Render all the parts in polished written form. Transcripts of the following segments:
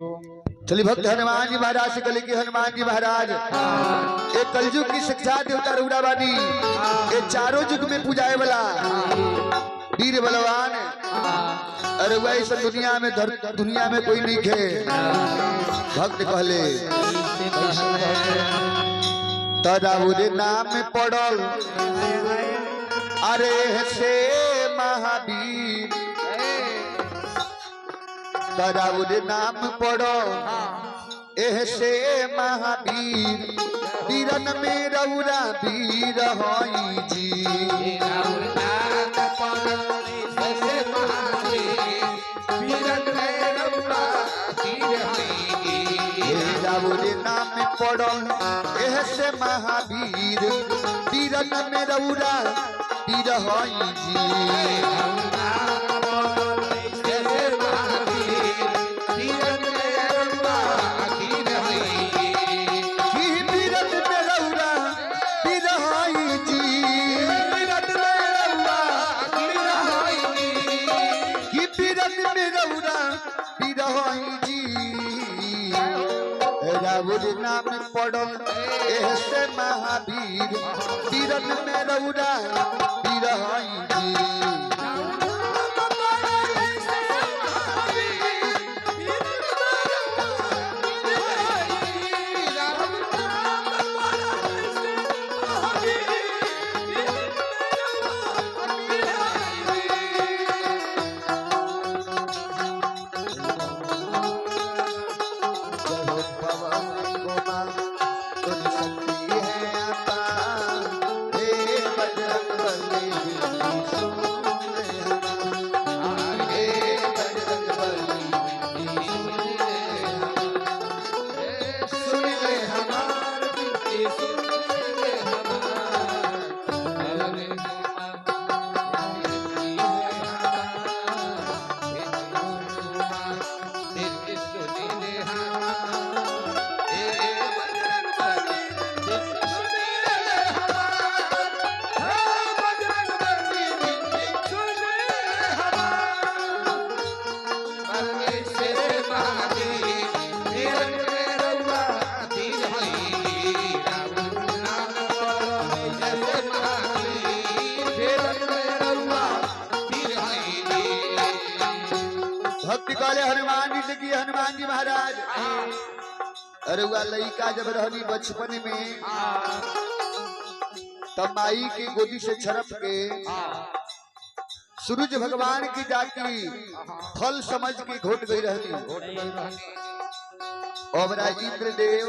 चलिए भक्त हनुमान जी महाराज से कल की हनुमान जी महाराज एक कलयुग की शिक्षा देवता रूड़ा बानी ये चारों युग में पूजाए वाला वीर बलवान। अरे वही सब दुनिया में कोई नहीं खे। भक्त कहले तराउरे नाम पड़ल अरे से महावीर तराउरे नाम पड़ो एह से महावीर वीरन में रउरा वीर होई जी। राउरे नाम पड़ो एह से महावीर वीरन में रउरा वीर होई जी। राउरे नाम पड़ल ऐसे महावीर वीरन में रउरा वीर होई जी। भक्ति काले हनुमान जी से की हनुमान जी महाराज। अरे वह लड़का जब रहनी बचपन में तब माई की गोदी से छरप के सूरज भगवान की जाति फल समझ के घोट गई रहनी। और इंद्रदेव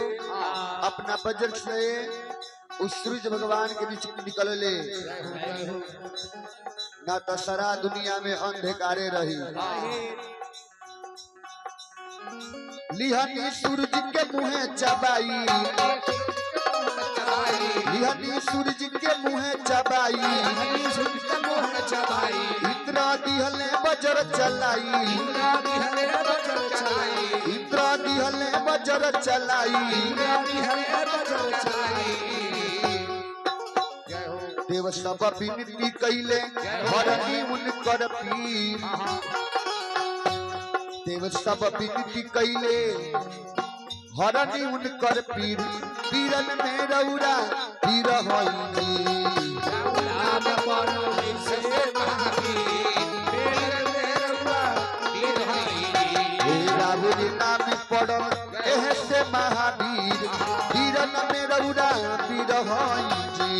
अपना वज्र से उस सूरज भगवान के बीच निकल ले ना तो सारा दुनिया में अंधकारे रही। लिहनी सूरज के मुँहे चबाई लिहनी सूरज के मुँहे चबाई इंद्र दिहले वज्र चलाई इंद्र दिहले वज्र चलाई देव सब विनती कैले हरनी उनकर पीर देव सब विनती कैले हरनी उनकर पीर वीरन में रउरा वीर होई जी। राउरे नाम पड़ल एह से महावीर वीरन में रउरा वीर होई जी।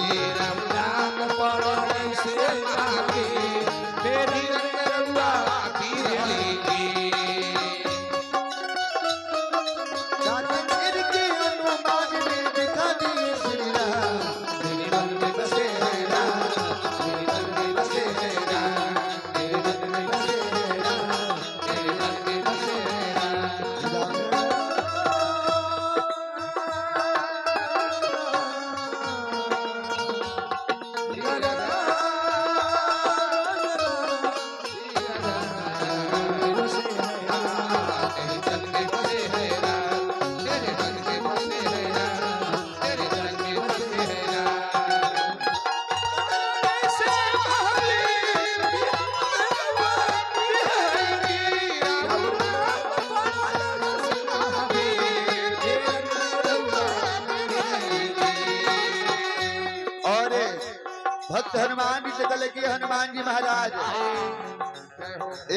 भक्त हनुमान जी से कहले कि हनुमान जी महाराज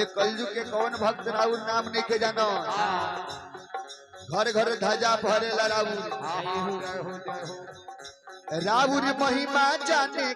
एक कलयुग के कौन भक्त राउर नाम नहीं के जानो घर घर ध्वजा फहरेला राउर राउर महिमा जाने